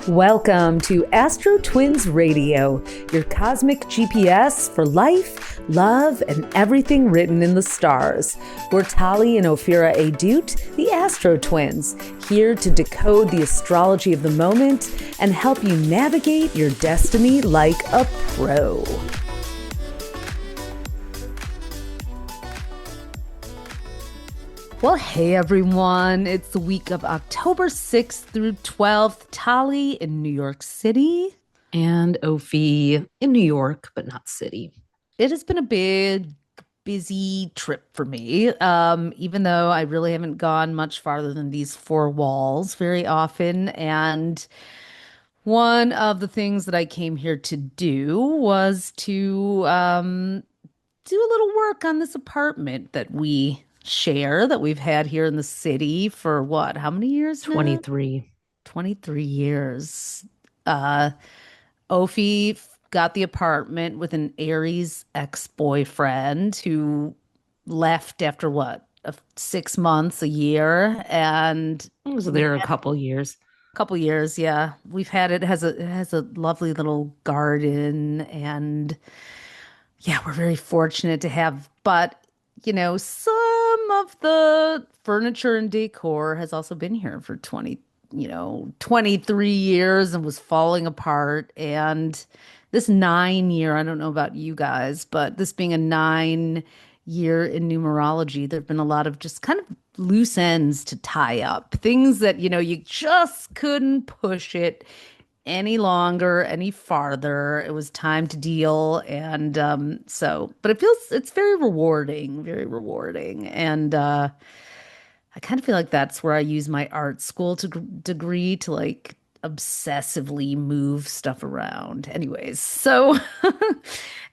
Welcome to AstroTwins Radio, your cosmic GPS for life, love, and everything written in the stars. We're Tali and Ophira Edut, the AstroTwins, here to decode the astrology of the moment and help you navigate your destiny like a pro. Well, hey everyone, it's the week of October 6th through 12th. Tali in New York City. And Ophi in New York, but not city. It has been a big, busy trip for me, even though I really haven't gone much farther than these four walls very often. And one of the things that I came here to do was to do a little work on this apartment that we share, that we've had here in the city for what? How many years now? 23. 23 years. Uh, Ophi got the apartment with an Aries ex-boyfriend who left after what? 6 months, a year, and I was we there a had couple years. a couple years, yeah. We've had it has a lovely little garden, and yeah, we're very fortunate to have, but some of the furniture and decor has also been here for 23 years and was falling apart. And this 9 year, I don't know about you guys, but this being a 9 year in numerology, there have been a lot of just kind of loose ends to tie up, things that, you just couldn't push it any longer, any farther. It was time to deal. And but it's very rewarding, very rewarding. And I kind of feel like that's where I use my art school degree to like obsessively move stuff around. Anyways, so,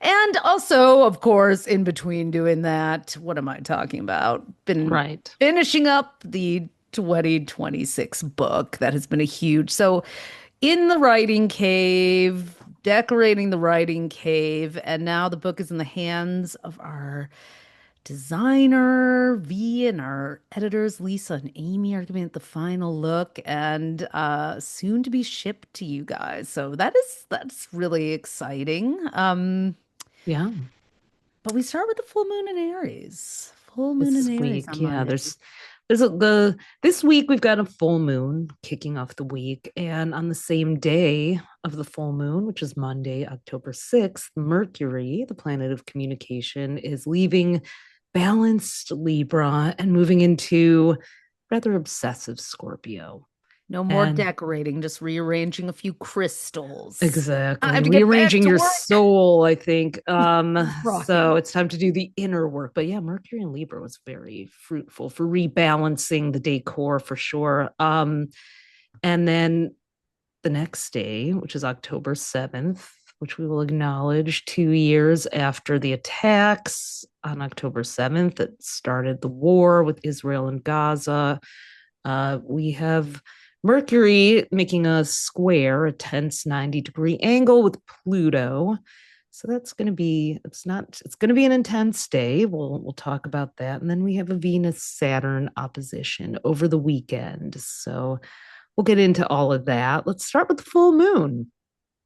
and also, of course, in between doing that, what am I talking about? Been Right. finishing up the 2026 book that has been a huge. So, in the writing cave, decorating the writing cave, and now the book is in the hands of our designer V, and our editors Lisa and Amy are giving it the final look, and soon to be shipped to you guys. So that's really exciting. Yeah. But we start with the full moon in Aries. Full moon in This Aries week, on yeah, Monday. this week we've got a full moon kicking off the week. And on the same day of the full moon, which is Monday, October 6th, Mercury, the planet of communication, is leaving balanced Libra and moving into rather obsessive Scorpio. No more And decorating, just rearranging a few crystals. exactly. Time to get back Rearranging to your work. soul, I think. So Rocking. it's time to do the inner work. But yeah, Mercury and Libra was very fruitful for rebalancing the decor for sure. And then the next day, which is October 7th, which we will acknowledge 2 years after the attacks on October 7th that started the war with Israel and Gaza. We have Mercury making a square, a tense 90-degree angle with Pluto. So that's going to be, it's going to be an intense day. We'll talk about that. And then we have a Venus Saturn opposition over the weekend. So we'll get into all of that. Let's start with the full moon.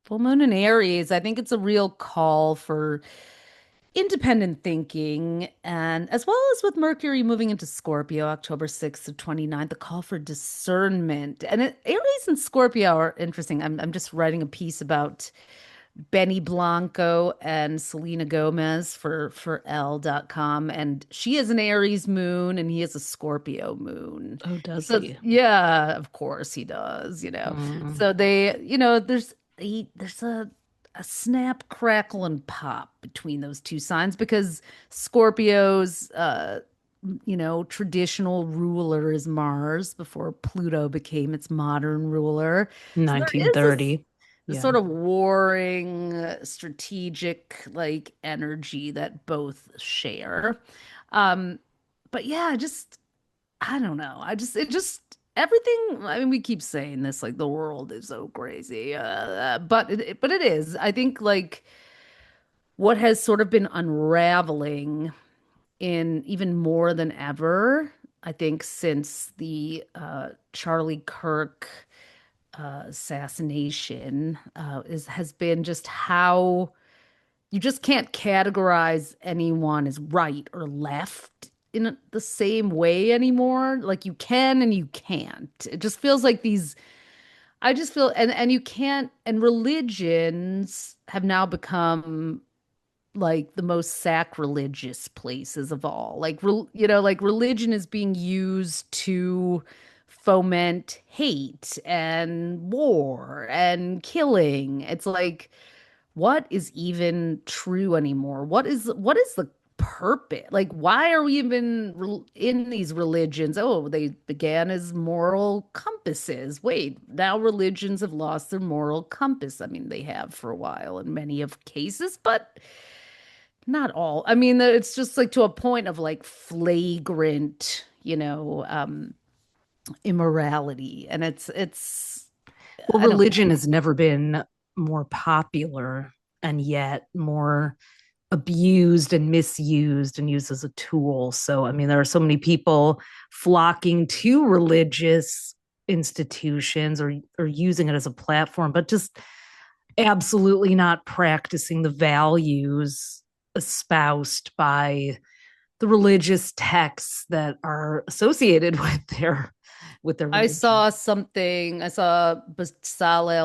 Full moon in Aries, I think it's a real call for independent thinking, and as well as with Mercury moving into Scorpio October 6th to 29th, the call for discernment. And Aries and Scorpio are interesting. I'm just writing a piece about Benny Blanco and Selena Gomez for Elle.com, and she has an Aries moon and he has a Scorpio moon. Oh, does So he? yeah, of course he does. Mm. So there's a snap, crackle, and pop between those two signs because Scorpio's traditional ruler is Mars before Pluto became its modern ruler. So there is this 1930. the Yeah. sort of warring, strategic like energy that both share. Um, but yeah, I don't know. It just everything. I mean, we keep saying this like the world is so crazy, but it is. I think like what has sort of been unraveling in even more than ever. I think since the Charlie Kirk assassination has been just how you just can't categorize anyone as right or left in the same way anymore. Like you can and you can't. It just feels like these I just feel and you can't and religions have now become like the most sacrilegious places of all. Like like religion is being used to foment hate and war and killing. It's like what is even true anymore? What is the purpose? Like, why are we even in these religions? Oh, they began as moral compasses. Wait, now religions have lost their moral compass. I mean, they have for a while in many of cases, but not all. I mean, it's just like to a point of like flagrant, immorality, and Well, I don't know. religion has never been more popular and yet more abused and misused and used as a tool. So, I mean, there are so many people flocking to religious institutions or using it as a platform, but just absolutely not practicing the values espoused by the religious texts that are associated with their religion. I saw Bezalel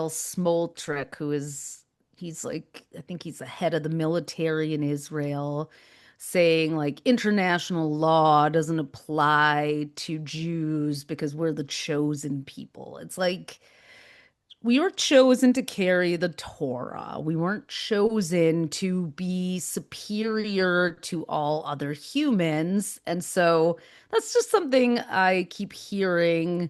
Smotrich, he's like, I think he's the head of the military in Israel, saying like international law doesn't apply to Jews because we're the chosen people. It's like, we were chosen to carry the Torah. We weren't chosen to be superior to all other humans. And so that's just something I keep hearing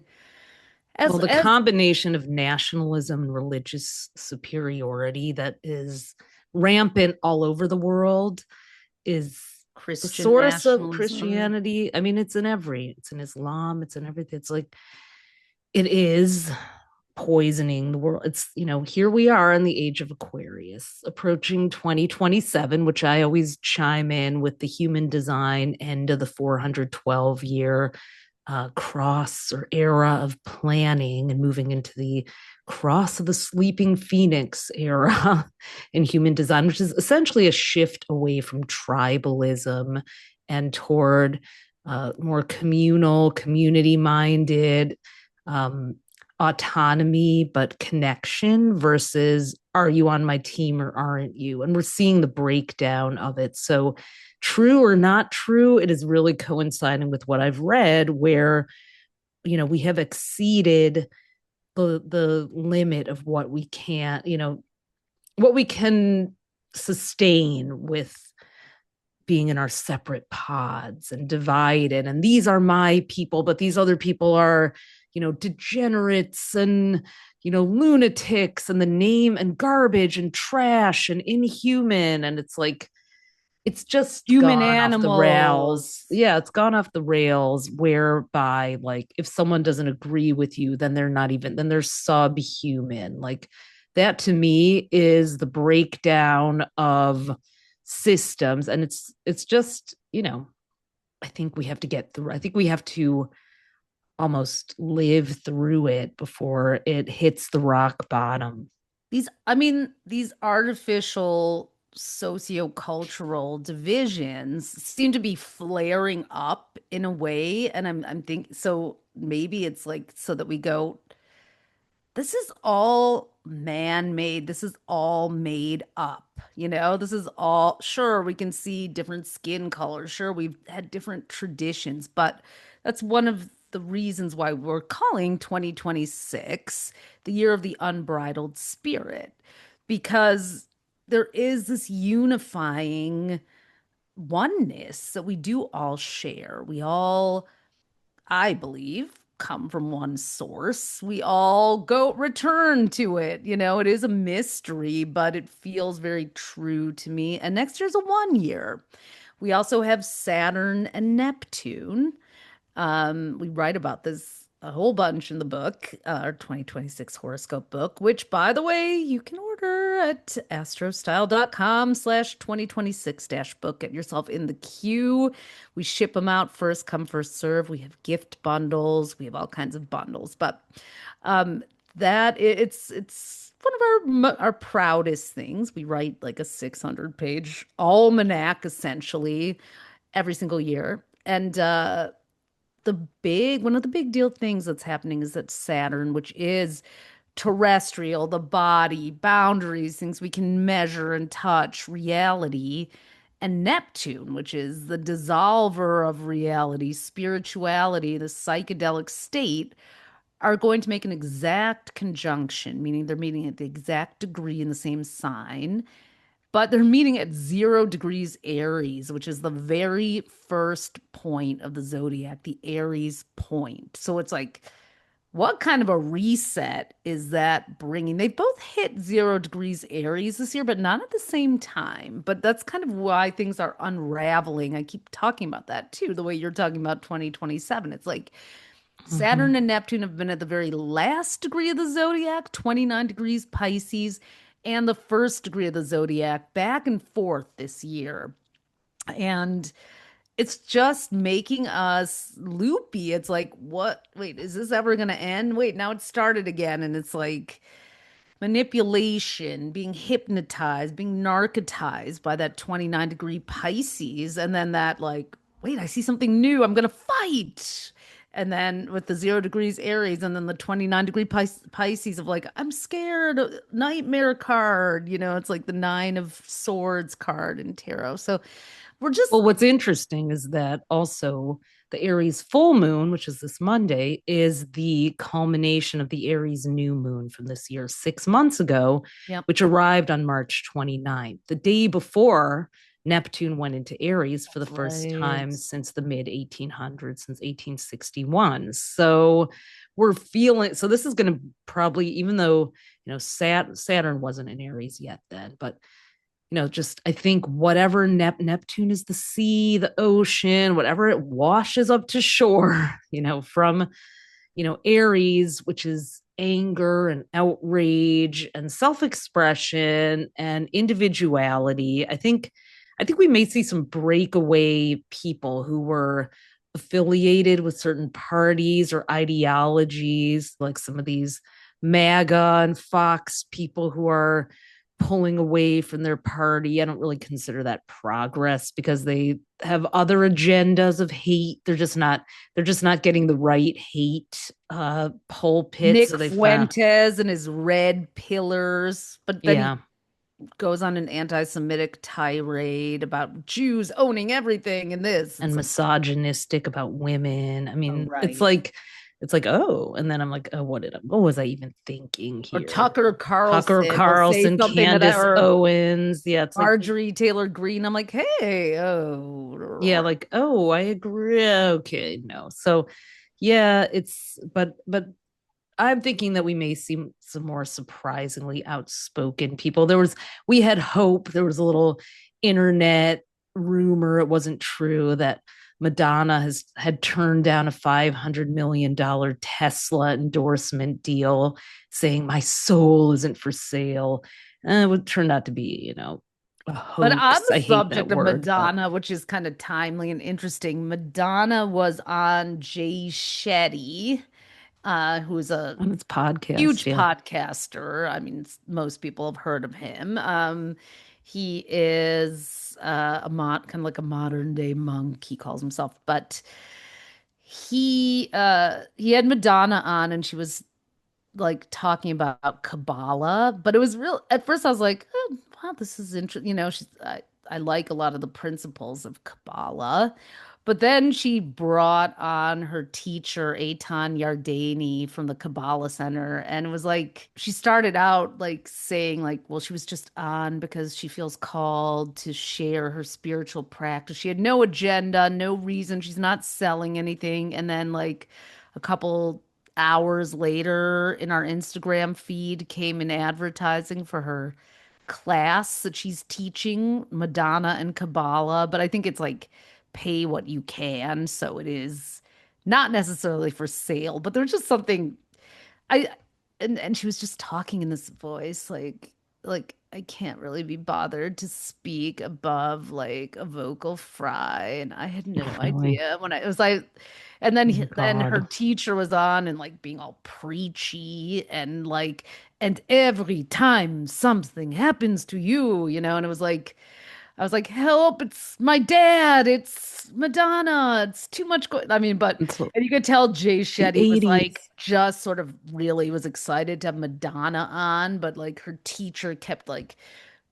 Well, the as combination of nationalism and religious superiority that is rampant all over the world is the Christian source of nationalism. Christianity. I mean, it's in Islam, it's in everything. It's like it is poisoning the world. It's, here we are in the age of Aquarius, approaching 2027, which I always chime in with the human design end of the 412-year cross or era of planning and moving into the cross of the sleeping phoenix era in human design, which is essentially a shift away from tribalism and toward more communal, community minded, um, autonomy, but connection versus are you on my team or aren't you? And we're seeing the breakdown of it. So, true or not true, it is really coinciding with what I've read, where we have exceeded the limit of what we can, what we can sustain with being in our separate pods and divided. And these are my people, but these other people are, degenerates and, lunatics and the name and garbage and trash and inhuman. And it's like, it's just Human gone off the rails. animals. Yeah, it's gone off the rails whereby like if someone doesn't agree with you, then then they're subhuman. Like that to me is the breakdown of systems. And it's just, I think we have to get through. I think we have to almost live through it before it hits the rock bottom. These artificial sociocultural divisions seem to be flaring up in a way, and I'm thinking so maybe it's like so that we go, this is all man-made. This is all made up. This is all, sure, we can see different skin colors. Sure, we've had different traditions, but that's one of the reasons why we're calling 2026 the year of the unbridled spirit, because there is this unifying oneness that we do all share. We all, I believe, come from one source. We all go return to it. It is a mystery, but it feels very true to me. And next year's a 1 year. We also have Saturn and Neptune. We write about this a whole bunch in the book, our 2026 horoscope book, which, by the way, you can order at astrostyle.com/2026-book. Get yourself in the queue. We ship them out first come, first serve. We have gift bundles. We have all kinds of bundles. But it's one of our proudest things. We write like a 600-page almanac essentially every single year. And the big one of the big deal things that's happening is that Saturn, which is terrestrial, the body, boundaries, things we can measure and touch, reality, and Neptune, which is the dissolver of reality, spirituality, the psychedelic state, are going to make an exact conjunction, meaning they're meeting at the exact degree in the same sign, but they're meeting at 0 degrees Aries, which is the very first point of the zodiac, the Aries point. So it's like, what kind of a reset is that bringing? They both hit 0 degrees Aries this year, but not at the same time. But that's kind of why things are unraveling. I keep talking about that too, the way you're talking about 2027. It's like Mhm. Saturn and Neptune have been at the very last degree of the zodiac, 29 degrees Pisces, and the first degree of the zodiac back and forth this year. And it's just making us loopy. It's like, what? Wait, is this ever going to end? Wait, now it started again. And it's like manipulation, being hypnotized, being narcotized by that 29-degree Pisces. And then that, like, wait, I see something new. I'm going to fight. And then with the 0 degrees Aries, and then the 29-degree Pisces of like, I'm scared, nightmare card. It's like the Nine of Swords card in tarot. So we're just Well, what's interesting is that also the Aries full moon, which is this Monday, is the culmination of the Aries new moon from this year 6 months ago, Yep. which arrived on March 29th, the day before Neptune went into Aries for the first Right. time since the mid 1800s, since 1861. So we're feeling, so this is going to probably, even though, Saturn wasn't in Aries yet then, but just I think whatever Neptune is the sea, the ocean, whatever it washes up to shore, from, Aries, which is anger and outrage and self-expression and individuality. I think we may see some breakaway people who were affiliated with certain parties or ideologies, like some of these MAGA and Fox people who are pulling away from their party. I don't really consider that progress because they have other agendas of hate. They're just not getting the right hate pulpit. So Nick they found, Fuentes and his red pillars, but then he yeah, goes on an anti-Semitic tirade about Jews owning everything and this. and It's like, misogynistic about women. I oh, mean, it's right. like oh, and then I'm like, oh, what was I even thinking Or here? Tucker Tucker Carlson will say Carlson, something that, Candace or Owens. Yeah, it's like, Marjorie Taylor Greene. I'm like, hey, oh, yeah, like, oh, I agree. Okay, no. So yeah, but I'm thinking that we may see some more surprisingly outspoken people. We had hope. There was a little internet rumor. It wasn't true that Madonna had turned down a $500 million Tesla endorsement deal, saying my soul isn't for sale. It turned out to be, a But on hoax. the I hate that subject of word, but Madonna, which is kind of timely and interesting, Madonna was on Jay Shetty, who's a on its podcast, huge yeah. podcaster. I mean, most people have heard of him. He is kind of like a modern day monk, he calls himself. But he had Madonna on, and she was like talking about Kabbalah, but it was real. At first, I was like, oh, wow, this is interesting. I like a lot of the principles of Kabbalah. But then she brought on her teacher, Eitan Yardeni from the Kabbalah Center. And it was like, she started out like saying, like, well, she was just on because she feels called to share her spiritual practice. She had no agenda, no reason. She's not selling anything. And then, like, a couple hours later in our Instagram feed came an advertising for her class that she's teaching, Madonna and Kabbalah, but I think it's like pay what you can, so it is not necessarily for sale, but there's just something I and she was just talking in this voice like I can't really be bothered to speak above like a vocal fry. And I had no Really? idea when I it was like, and then Oh my then her God. teacher was on and like being all preachy and like, and every time something happens to you, and it was like, I was like, help, it's my dad, it's Madonna, it's too much going. I mean, but, It's and you could tell Jay the Shetty was like, 80s. just sort of really was excited to have Madonna on, but like her teacher kept like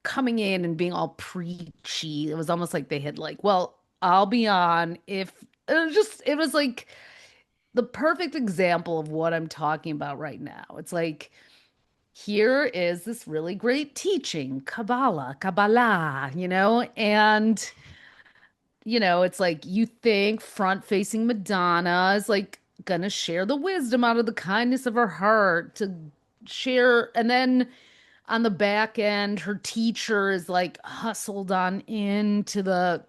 coming in and being all preachy. It was almost like they had like, well, I'll be on if it was like the perfect example of what I'm talking about right now. It's like, here is this really great teaching, Kabbalah, and it's like you think front-facing Madonna is like gonna share the wisdom out of the kindness of her heart to share, and then on the back end, her teacher is like hustled on into the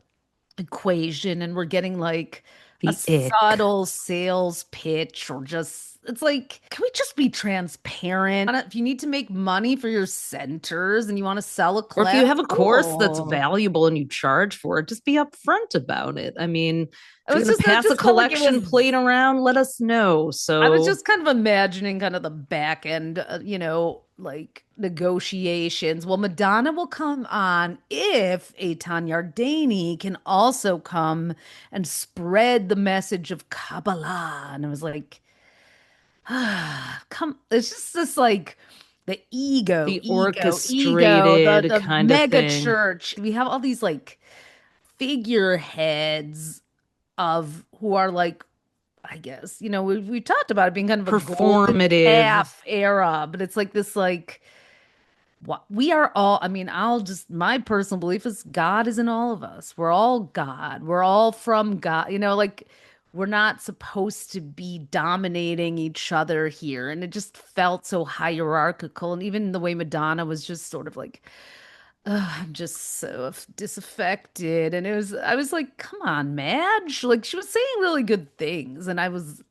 equation, and we're getting like a The ick. subtle sales pitch, or just, it's like, can we just be transparent? If you need to make money for your centers and you want to sell a Or if you class, have a course that's cool. valuable and you charge for it, just be upfront about it. I mean, It if you're was going to just, it pass a just felt like it collection was. plate around, let us know. I was So, just kind of imagining kind of the back end, like negotiations. Well, Madonna will come on if Eitan Yardeni can also come and spread the message of Kabbalah. And I was like, come, it's just this like the the ego, orchestrated the kind of mega thing. church. We have all these like figureheads of who are like, I guess, we talked about it being kind of a golden Performative. calf era, but it's like this, like, what we are all, I mean, my personal belief is God is in all of us. We're all God. We're all from God, like we're not supposed to be dominating each other here. And it just felt so hierarchical. And even the way Madonna was just sort of like, "Ugh, I'm just so disaffected." And I was like, come on, Madge. Like, she was saying really good things. And I was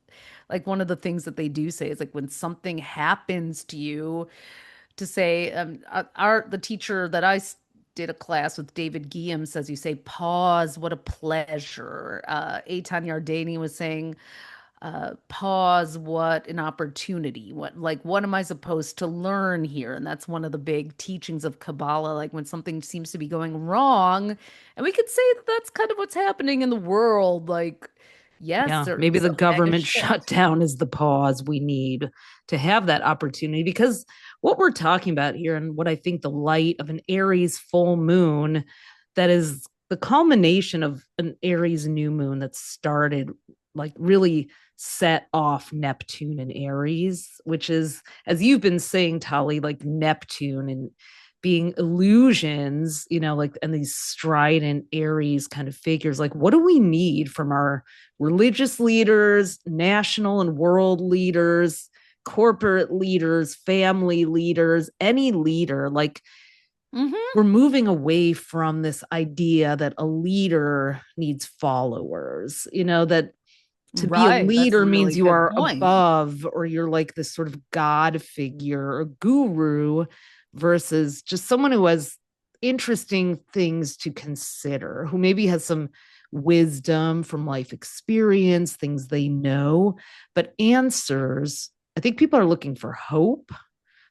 like, one of the things that they do say is like, when something happens to you, to say, the teacher that did a class with, David Guillaume, says you say, pause, what a pleasure. Eitan Yardeni was saying, pause, what an opportunity. What am I supposed to learn here? And that's one of the big teachings of Kabbalah, like when something seems to be going wrong, and we could say that that's kind of what's happening in the world, like, yes, Yeah, there maybe is the a mega government shift. shutdown is the pause we need to have that opportunity. Because what we're talking about here, and what I think the light of an Aries full moon, that is the culmination of an Aries new moon that started, like, really set off Neptune and Aries, which is, as you've been saying, Tali, like Neptune and being illusions, like, and these strident Aries kind of figures. Like, what do we need from our religious leaders, national and world leaders, corporate leaders, family leaders, any leader? Like, Hmm. we're moving away from this idea that a leader needs followers, that to be a Right, that's a leader means really you good are point. above, or you're like this sort of god figure or guru, versus just someone who has interesting things to consider, who maybe has some wisdom from life experience, things they know, but answers. I think people are looking for hope,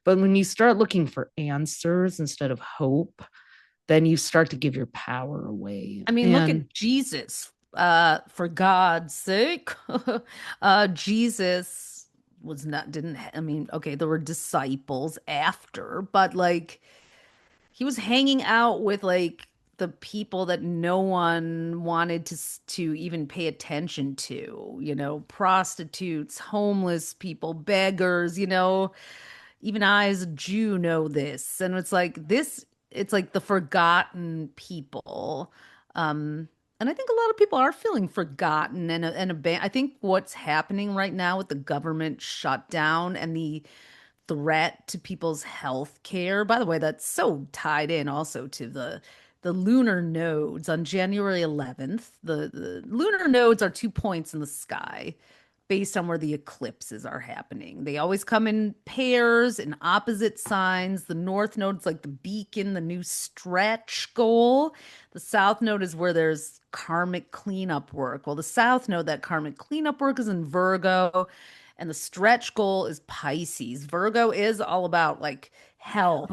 but when you start looking for answers instead of hope, then you start to give your power away. I mean, look And at Jesus. For God's sake, Jesus was not, didn't, I mean, okay, there were disciples after, but like he was hanging out with like the people that no one wanted to even pay attention to, prostitutes, homeless people, beggars, even I as a Jew know this. And it's like this, it's like the forgotten people. Um, and I think a lot of people are feeling forgotten and I think what's happening right now with the government shutdown and the threat to people's health care. By the way, that's so tied in also to the lunar nodes on January 11th. The lunar nodes are 2 points in the sky. based on where the eclipses are happening. They always come in pairs in opposite signs. The north node's like the beacon, the new stretch goal. The south node is where there's karmic cleanup work. Well, the south node, that karmic cleanup work is in Virgo, and the stretch goal is Pisces. Virgo is all about like health,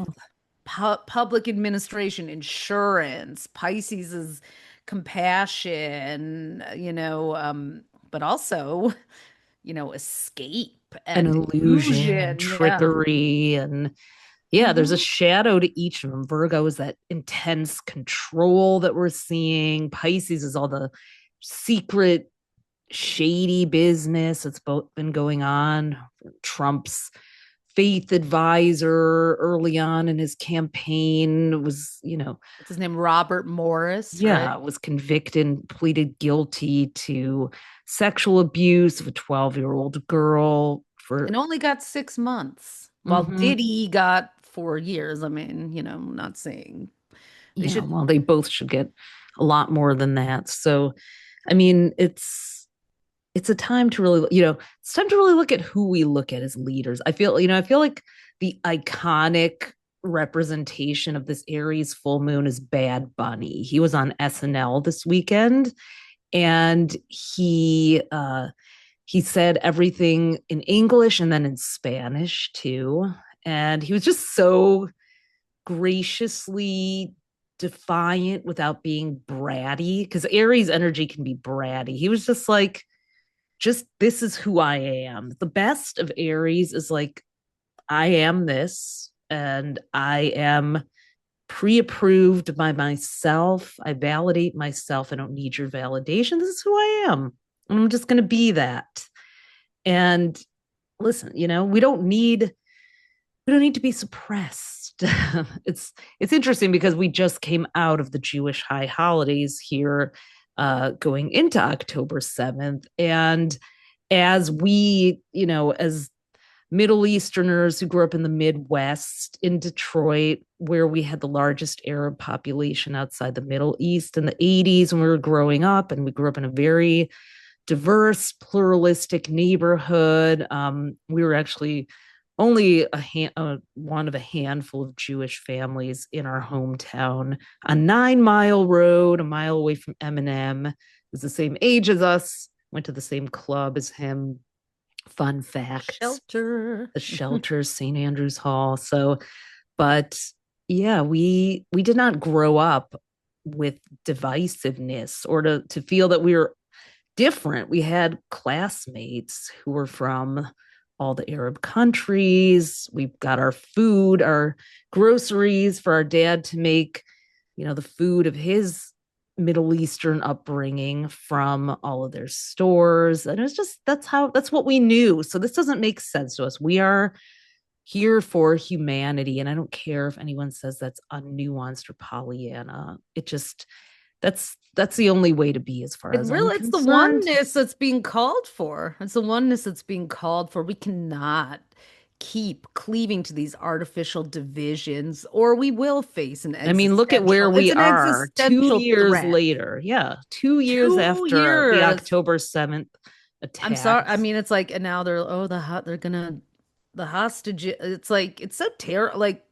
public administration, insurance. Pisces is compassion, but also, escape An and illusion and illusion. Yeah. trickery. And yeah, there's a Hmm. shadow to each of them. Virgo is that intense control that we're seeing. Pisces is all the secret, shady business that's both been going on. Trump's faith advisor early on in his campaign was, What's his name? Robert Morris, right? yeah, was convicted and pleaded guilty to sexual abuse of a 12-year-old girl And for. only got 6 months, while Mhm. Diddy got 4 years. I mean, I'm not saying they Yeah, should. well, they both should get a lot more than that. So, I mean, it's a time to really, it's time to really look at who we look at as leaders. I feel like the iconic representation of this Aries full moon is Bad Bunny. He was on SNL this weekend, and he said everything in English and then in Spanish too. And he was just so graciously defiant without being bratty, because Aries energy can be bratty. He was just like, just this is who I am. The best of Aries is like, I am this, and I am pre-approved by myself. I validate myself. I don't need your validation. This is who I am. I'm just going to be that. And listen, we don't need to be suppressed. It's interesting because we just came out of the Jewish high holidays here, going into October 7th. And as we, as Middle Easterners who grew up in the Midwest, in Detroit, where we had the largest Arab population outside the Middle East in the 80s when we were growing up, and we grew up in a very diverse, pluralistic neighborhood. We were actually only one of a handful of Jewish families in our hometown. A 9 mile road, a mile away from Eminem, is the same age as us, went to the same club as him. Fun fact: Shelter. the shelter, St. Andrew's Hall. So, but yeah, we did not grow up with divisiveness or to feel that we were different. We had classmates who were from all the Arab countries. We got our food, our groceries for our dad to make, the food of his Middle Eastern upbringing from all of their stores. And it's just, that's what we knew. So this doesn't make sense to us. We are here for humanity. And I don't care if anyone says that's unnuanced or Pollyanna. It just, that's the only way to be as far It as I'm really, it's the concerned. oneness that's being called for. It's the oneness that's being called for. We cannot keep cleaving to these artificial divisions, or we will face an I mean, look at where it's we an are two existential years threat. later. Yeah, 2 years 2 after the years. October 7th I'm sorry. I attacks. mean, it's like, and now they're gonna, the hostage. It's like, it's so terrible. Like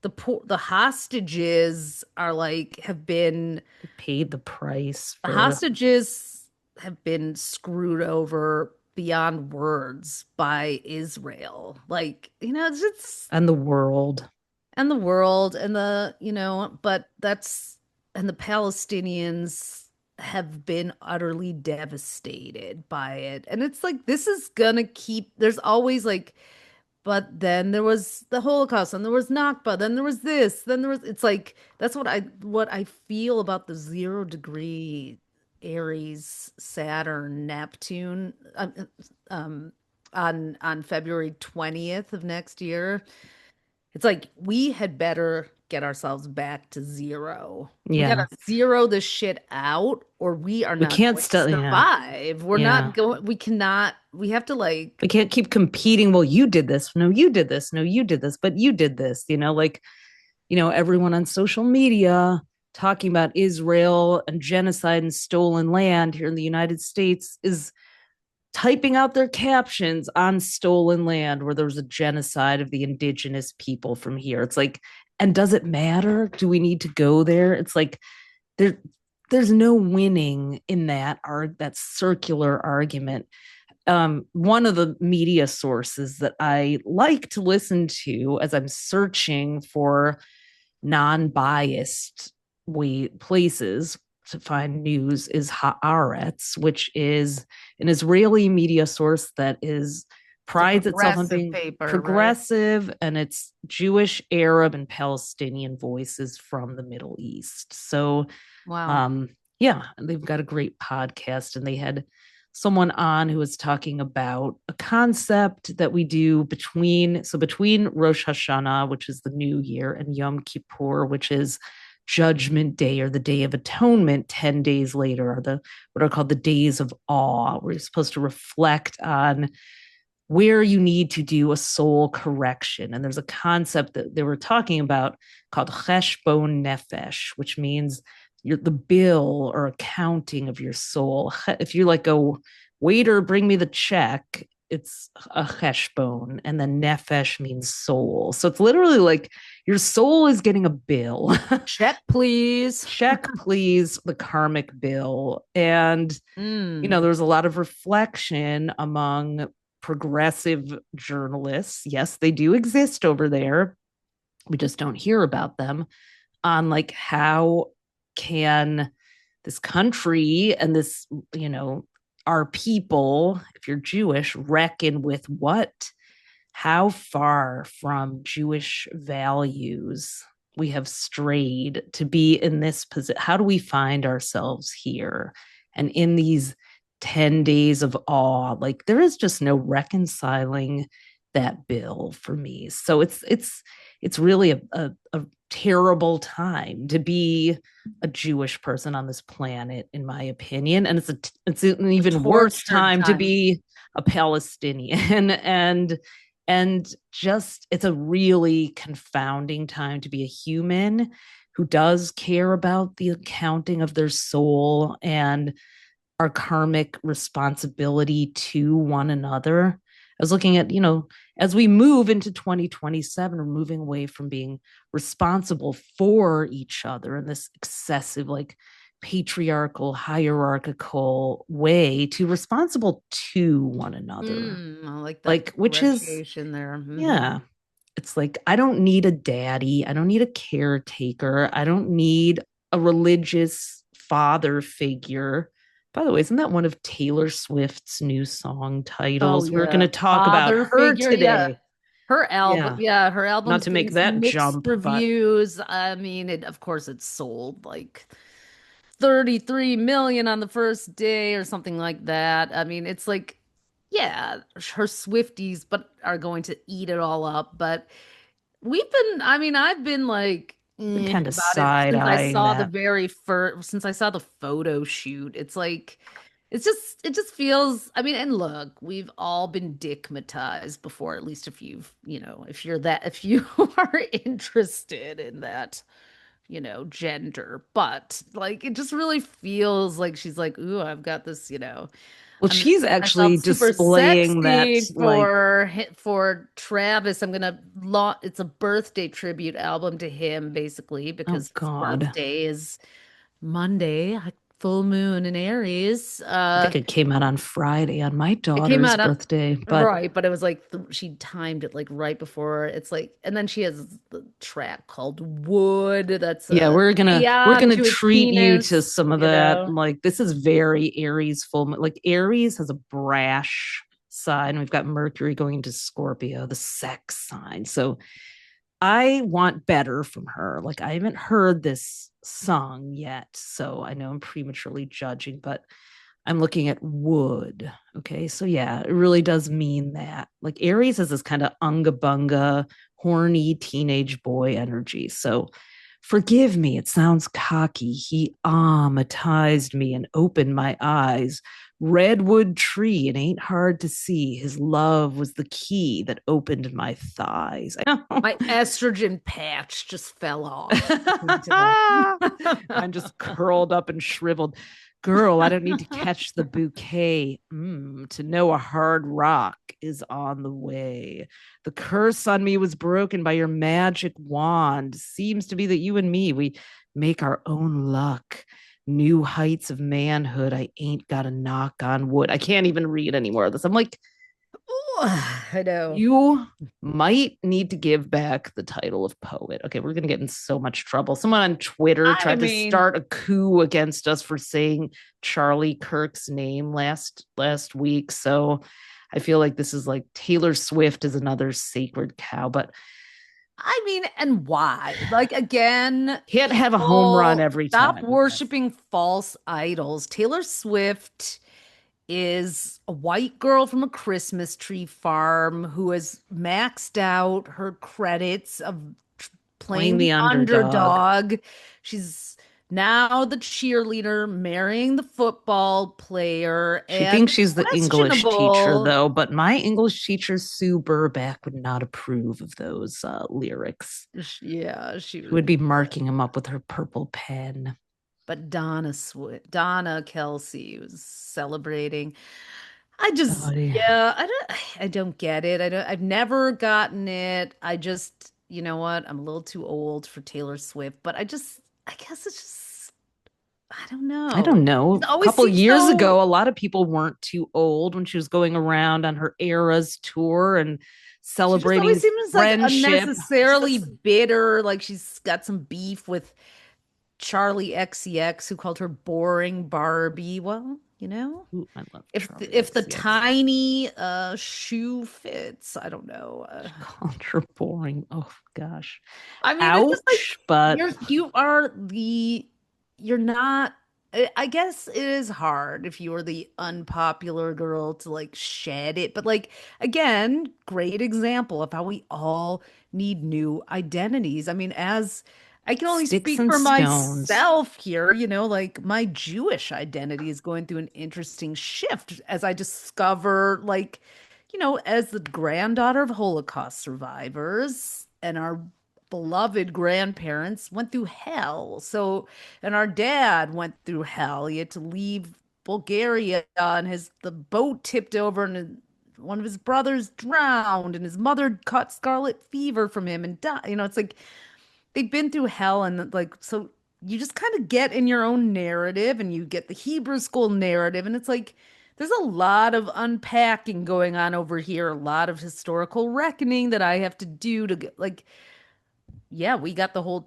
the hostages are like, They paid the price the for. hostages have been screwed over beyond words by Israel. Like, it's just, And the world. and the world and but and the Palestinians have been utterly devastated by it. And it's like, this is gonna keep, there's always like, but then there was the Holocaust, and there was Nakba, then there was this, then there was, it's like, that's what I feel about the 0 degree Aries Saturn Neptune, on February 20th of next year. It's like, we had better get ourselves back to zero. We gotta Yeah, zero this shit out, or we are we not can't going to still. Yeah, survive. We're yeah. not going, we cannot, we have to like, We can't keep competing. Well, you did this. No, you did this. No, you did this. But you did this. Like, everyone on social media talking about Israel and genocide and stolen land here in the United States is typing out their captions on stolen land where there was a genocide of the indigenous people from here. It's like, and does it matter? Do we need to go there? It's like there there's no winning in that circular argument. One of the media sources that I like to listen to as I'm searching for non-biased places to find news is Haaretz, which is an Israeli media source that is It's a prides itself on progressive being paper, right? progressive, and it's Jewish, Arab, and Palestinian voices from the Middle East. So Wow. um, yeah, and they've got a great podcast, and they had someone on who was talking about a concept that we do between Rosh Hashanah, which is the new year, and Yom Kippur, which is Judgment Day or the Day of Atonement. 10 days later are the what are called the days of awe, where you're supposed to reflect on where you need to do a soul correction. And there's a concept that they were talking about called cheshbon nefesh, which means the bill or accounting of your soul. If you like go, waiter, bring me the check, it's a cheshbon, and then nefesh means soul. So it's literally like your soul is getting a bill. Check, please. Check, please, the karmic bill. And Mm. there's a lot of reflection among progressive journalists. Yes, they do exist over there. We just don't hear about them, on like how can this country and this, our people, if you're Jewish, reckon with what? How far from Jewish values we have strayed to be in this position. How do we find ourselves here? And in these 10 days of awe, like there is just no reconciling that bill for me. So it's really a terrible time to be a Jewish person on this planet, in my opinion. And it's an A even worse tortured time to time. be a Palestinian. And just it's a really confounding time to be a human who does care about the accounting of their soul and our karmic responsibility to one another. I was looking at, as we move into 2027, we're moving away from being responsible for each other in this excessive, like patriarchal, hierarchical way to responsible to one another. I like that Like, which is, differentiation there. yeah, it's like, I don't need a daddy. I don't need a caretaker. I don't need a religious father figure. By the way, isn't that one of Taylor Swift's new song Oh titles? We're going yeah, to talk about father her figure. Yeah, today. her album. Yeah. Yeah, her Not album's to getting make some that mixed jump, but reviews. I mean, of course, it's sold like 33 million on the first day or something like that. I mean, it's like, yeah, her Swifties, but are going to eat it all up. But I mean, I've been like been kind of about it side eyeing that. since I saw the photo shoot. It's like, it just feels, I mean, and look, we've all been dickmatized before, at least if if you are interested in that, gender. But like, it just really feels like she's like, ooh, I've got this, Well, I'm gonna she's make myself actually super displaying that, sexy like, for Travis. I'm gonna it's a birthday tribute album to him, basically, oh because his God. birthday is Monday, full moon in Aries. I think it came out on Friday on my It came daughter's out birthday, but right, but it was like she timed it like right before. It's like, and then she has the track called Wood. That's yeah, a we're ode gonna to his treat you to penis, some of that. Like, this is very Aries full. Like, Aries has a brash side. We've got Mercury going into Scorpio, the sex sign. So I want better from her. Like, I haven't heard this song yet, so I know I'm prematurely judging, but I'm looking at wood. Okay. So yeah, it really does mean that. Like, Aries has this kind of unga bunga, horny teenage boy energy. So forgive me, it sounds cocky. He amatized me and opened my eyes. Redwood tree, it ain't hard to see. His love was the key that opened my thighs. my estrogen patch just fell off listening to that. I'm just curled up and shriveled. Girl, I don't need to catch the bouquet to know a hard rock is on the way. The curse on me was broken by your magic wand. Seems to be that you and me, we make our own luck. New heights of manhood. I ain't got a knock on wood. I can't even read any more of this. I'm like, Ooh, I know. you might need to give back the title of poet. Okay, we're going to get in so much trouble. Someone on Twitter I tried to mean, start a coup against us for saying Charlie Kirk's name last week. So I feel like this is like Taylor Swift is another sacred cow, but and why? Like, again, can't have a home run people every stop time. worshiping false idols. Taylor Swift is a white girl from a Christmas tree farm who has maxed out her credits of Playing playing the the underdog. underdog. She's now the cheerleader, marrying the football player, She and thinks it's she's the English teacher, questionable. though, but my English teacher, Sue Burback, would not approve of those lyrics. Yeah, she She would would. be marking them up with her purple pen. But Donna Kelsey was celebrating. Oh, yeah. I don't get it. I've never gotten it. You know what? I'm a little too old for Taylor Swift, but I guess it's just, I don't I know. don't know. It A always couple seems years so, ago, a lot of people weren't too old when she was going around on her Eras tour and she just always celebrating seems like friendship. unnecessarily bitter, like she's got some beef with Charlie XCX, who called her boring Barbie. Well, Ooh, I love if Charlie the XCX. tiny shoe fits, I don't know. She called her boring. Oh gosh. I mean, it's just like Ouch. But you're not. I guess it is hard if you are the unpopular girl to like shed it, but like again, great example of how we all need new identities. I mean, as I can only sticks speak and for stones. myself here, like my Jewish identity is going through an interesting shift as I discover like as the granddaughter of Holocaust survivors and our beloved grandparents went through hell. So, and our dad went through hell. He had to leave Bulgaria and the boat tipped over and one of his brothers drowned and his mother caught scarlet fever from him and died. It's like they've been through hell and like so you just kind of get in your own narrative and you get the Hebrew school narrative and it's like there's a lot of unpacking going on over here, a lot of historical reckoning that I have to do to get like yeah, we got the whole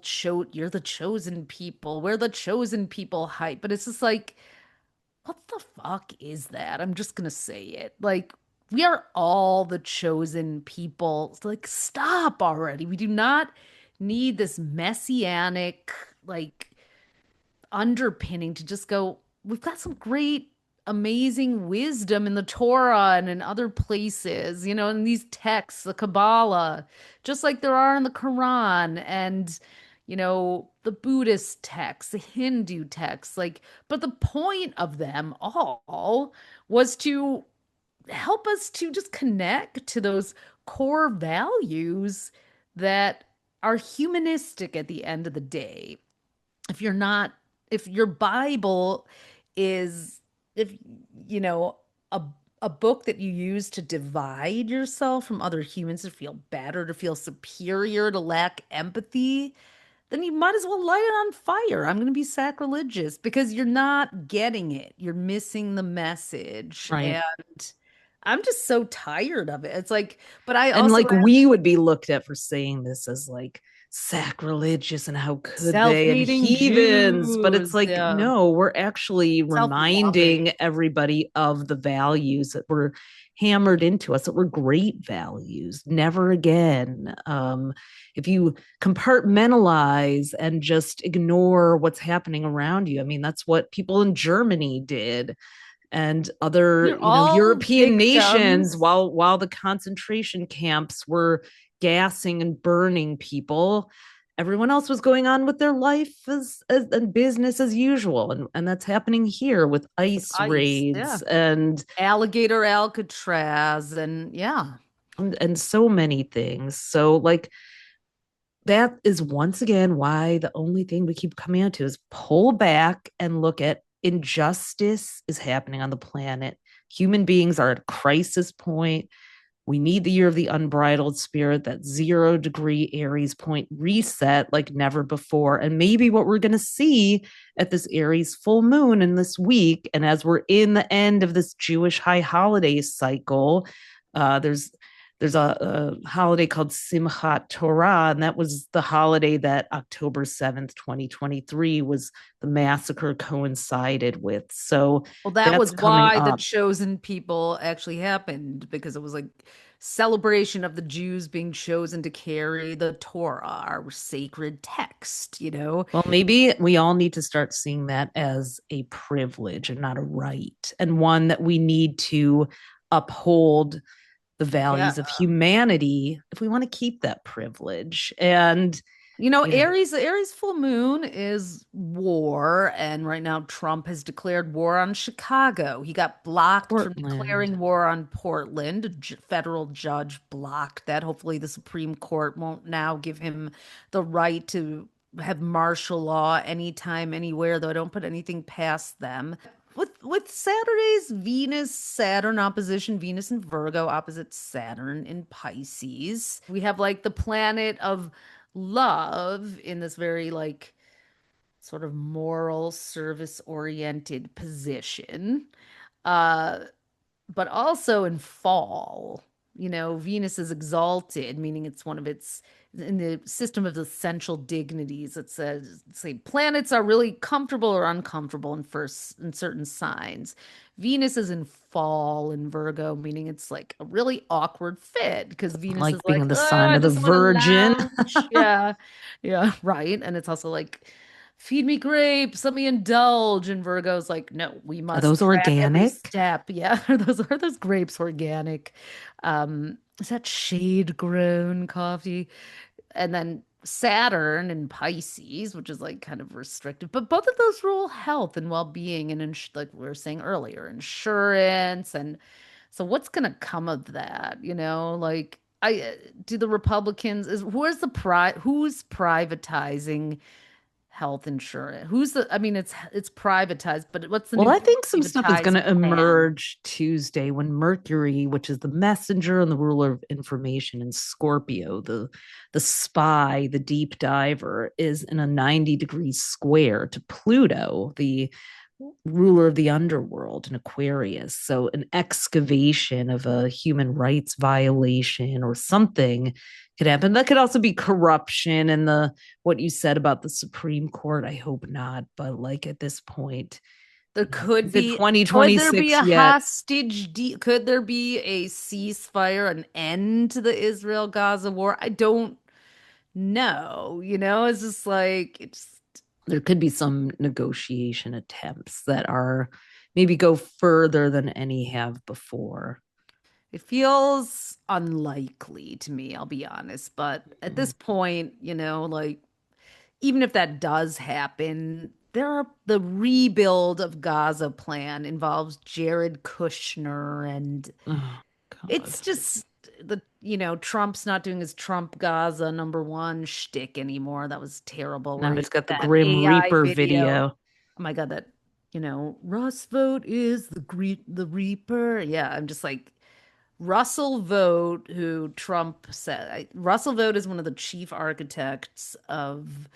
you're the chosen people. We're the chosen people hype, but it's just like what the fuck is that? I'm just gonna say it. Like we are all the chosen people. Like stop already. We do not need this messianic like underpinning to just go, we've got some great, amazing wisdom in the Torah and in other places, in these texts, the Kabbalah, just like there are in the Quran and, the Buddhist texts, the Hindu texts. Like, but the point of them all was to help us to just connect to those core values that are humanistic at the end of the day. If you're not if your Bible is if you know a a book that you use to divide yourself from other humans to feel better, to feel superior, to lack empathy, then you might as well light it on fire. I'm going to be sacrilegious because you're not getting it. You're missing the message. Right. And I'm just so tired of it. It's like, but I And also like we would be looked at for saying this as like sacrilegious and how could they and self-hating heathens, but it's Jews. like Yeah. no, we're actually Self-loving. reminding everybody of the values that were hammered into us, that were great values. Never again. If you compartmentalize and just ignore what's happening around you, I mean that's what people in Germany did and other We're all European nations, victims. while the concentration camps were gassing and burning people, everyone else was going on with their life as and business as usual, and that's happening here with With ice ice. raids Yeah. and Alligator Alcatraz. And yeah. and so many things. So like that is once again why the only thing we keep coming out to is pull back and look at injustice is happening on the planet. Human beings are at a crisis point. We need the year of the unbridled spirit, that 0 degree Aries point reset like never before. And maybe what we're going to see at this Aries full moon in this week, and as we're in the end of this Jewish high holiday cycle, there's a holiday called Simchat Torah, and that was the holiday that October 7th, 2023 was the massacre coincided with. So Well, that that's was coming why the up. chosen people actually happened, because it was like celebration of the Jews being chosen to carry the Torah, our sacred text, you know? Well, maybe we all need to start seeing that as a privilege and not a right, and one that we need to uphold the Yeah. values of humanity if we want to keep that privilege. And, You know, you know, The Aries full moon is war, and right now Trump has declared war on Chicago. He got blocked from Portland. declaring war on Portland. Federal judge blocked that. Hopefully, the Supreme Court won't now give him the right to have martial law anytime, anywhere, though I don't put anything past them. With Saturday's Venus Saturn opposition, Venus in Virgo opposite Saturn in Pisces, we have like the planet of love in this very like sort of moral service oriented position. Uh but also in fall, you know, Venus is exalted, meaning it's one of its in the system of essential dignities. It says, say, planets are really comfortable or uncomfortable in certain signs. Venus is in fall in Virgo, meaning it's like a really awkward fit because Venus is Like being like, the oh, sign I of the just want to Virgin. lounge. Yeah, yeah, right. And it's also like, feed me grapes, let me indulge. And Virgo's like, no, we Are must those track every organic? step. Yeah, are those grapes organic? Is that shade grown coffee? And then Saturn in Pisces, which is like kind of restrictive, but both of those rule health and well-being and like we were saying earlier, insurance. And so what's gonna come of that? You know, like do the Republicans is who's privatizing health insurance? I mean, it's privatized, but what's the Well, new I think some stuff is going privatized to plan? emerge Tuesday when Mercury, which is the messenger and the ruler of information in Scorpio, the spy, the deep diver, is in a 90-degree square to Pluto, the ruler of the underworld in Aquarius. So an excavation of a human rights violation or something could happen. That could also be corruption and the what you said about the Supreme Court. I hope not, but like at this point, There could is it be, could there be 2026 a yet? could there be a ceasefire, an end to the Israel-Gaza war? I don't know. You know, it's just like There could be some negotiation attempts that are maybe go further than any have before. it feels unlikely to me, I'll be honest. But at this point, you know, like even if that does happen, the rebuild of Gaza plan involves Jared Kushner, and Oh, God. it's just you know, Trump's not doing his Trump Gaza #1 shtick anymore. That was terrible, where Now he he's got the that Grim AI Reaper video. video. Oh my God, that, you know, Russ vote is the Reaper. Yeah, I'm just like, Russell Vogt, who Trump said, Russell Vogt is one of the chief architects of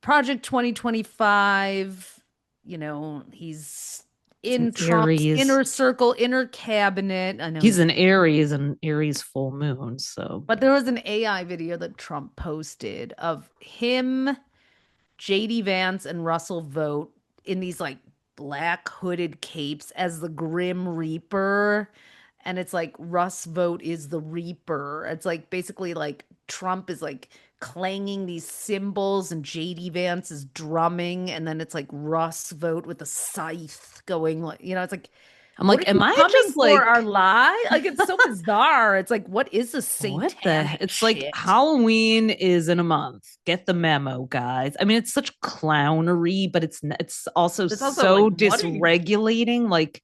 Project 2025. You know, he's He's an in Trump's Aries. inner circle, inner cabinet. I know He's he's, an Aries full moon. So but there was an AI video that Trump posted of him, JD Vance, and Russell Vogt in these like black hooded capes as the Grim Reaper. And it's like Russ Vogt is the Reaper. It's like basically like Trump is like clanging these cymbals and JD Vance is drumming. And then it's like Russ Vogt with a scythe going like, you know, it's like, I'm what are like, am you I coming just for, our like, lie? Like it's so bizarre. It's like, what is this what the? satanic It's like shit? Halloween is in a month. Get the memo, guys. I mean, it's such clownery, but it's also It's also like, so what are you? dysregulating. Like,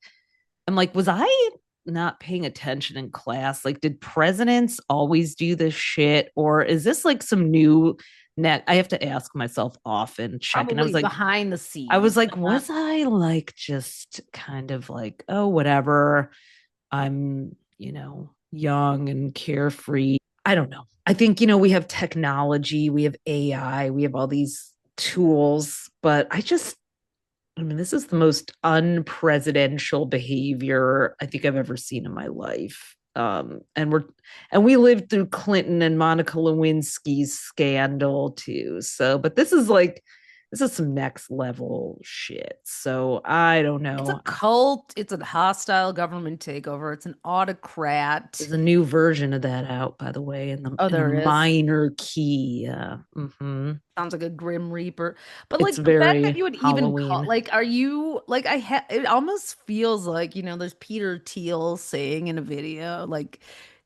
I'm like, was I not paying attention in class? Like, did presidents always do this shit? Or is this like some new I have to ask myself often, check. And Probably behind the I was scenes, like, but not. was I like just kind of like, oh, whatever. I'm, young and carefree. I don't know. I think, we have technology, we have AI, we have all these tools, but I mean, this is the most unpresidential behavior I think I've ever seen in my life. And we lived through Clinton and Monica Lewinsky's scandal too. So, but this is some next level shit. So I don't It's a know. cult. It's a hostile government takeover. It's an autocrat. There's a new version of that out, by the way, in the Oh, in the there is. minor key. Sounds like a Grim Reaper. But It's like the fact that very you would even call, Halloween. like, are you like it almost feels like, there's Peter Thiel saying in a video, like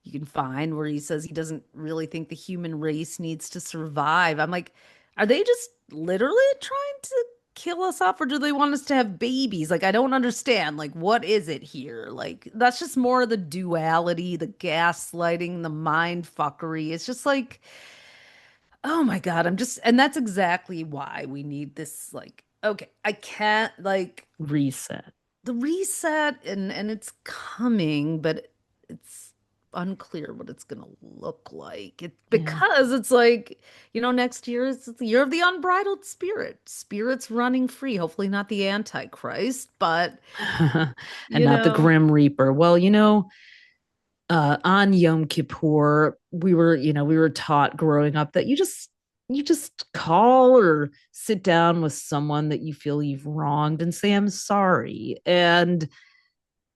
you can find where he says he doesn't really think the human race needs to survive. I'm like, are they just literally trying to kill us off, or do they want us to have babies? Like, I don't understand. Like, what is it here? Like, that's just more of the duality, the gaslighting, the mind fuckery. It's just like, oh my God, and that's exactly why we need this. Like, okay, I can't, like, Reset. the reset, and it's coming, but it's unclear what it's gonna look like. Yeah. Because it's like, next year is the year of the unbridled spirit. Spirit's running free. Hopefully not the Antichrist, but And you not the know, Grim Reaper. Well, on Yom Kippur, we were taught growing up that you just call or sit down with someone that you feel you've wronged and say, I'm sorry. And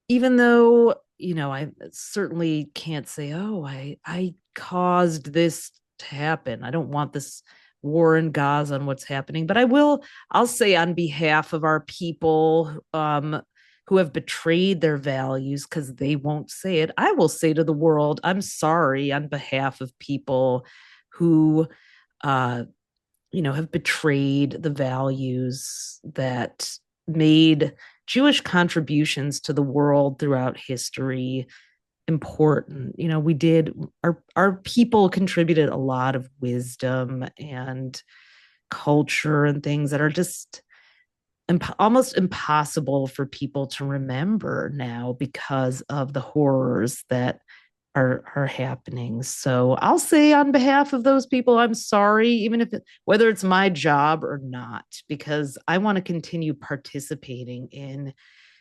even though, I certainly can't say, oh, I caused this to happen. I don't want this war in Gaza and what's happening, but I'll say on behalf of our people, who have betrayed their values because they won't say it. I will say to the world, I'm sorry on behalf of people who, uh, have betrayed the values that made Jewish contributions to the world throughout history important. We did, our people contributed a lot of wisdom and culture and things that are just almost impossible for people to remember now because of the horrors that are happening. So I'll say on behalf of those people, I'm sorry, even if whether it's my job or not, because I want to continue participating in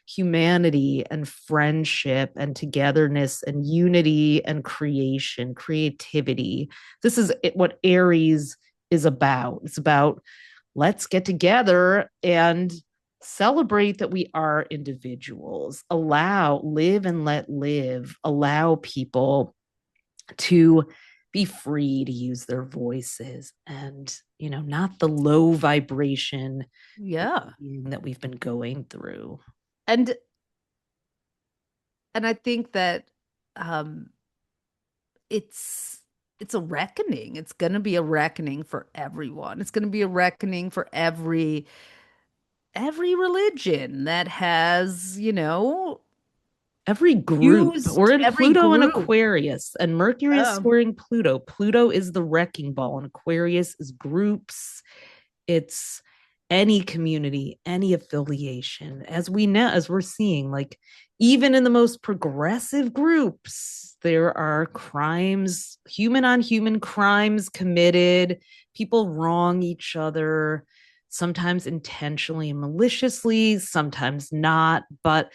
humanity and friendship and togetherness and unity and creativity. This is what Aries is about. It's about let's get together and celebrate that we are individuals, live and let live, allow people to be free to use their voices and, not the low vibration yeah. that we've been going through. And I think that um it's it's a reckoning. It's going to be a reckoning for everyone. It's going to be a reckoning for every religion that has, Every group. We're used in every Pluto and group. Aquarius, and Mercury is Um, squaring Pluto. Pluto is the wrecking ball, and Aquarius is groups. It's any community, any affiliation. As we know, as we're seeing, like even in the most progressive groups, there are crimes, human on human crimes committed. People wrong each other, sometimes intentionally and maliciously, sometimes not. But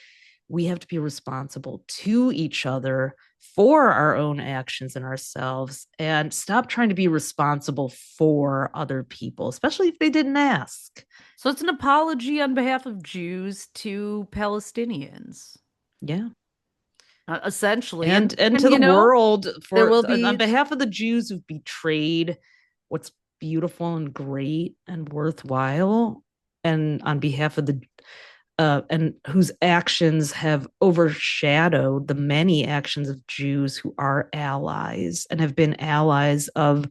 we have to be responsible to each other for our own actions and ourselves and stop trying to be responsible for other people, especially if they didn't ask. so it's an apology on behalf of Jews to Palestinians, Yeah. essentially. And And to the world there for will on be. behalf of the Jews who've betrayed what's beautiful and great and worthwhile, and on behalf of the and whose actions have overshadowed the many actions of Jews who are allies and have been allies of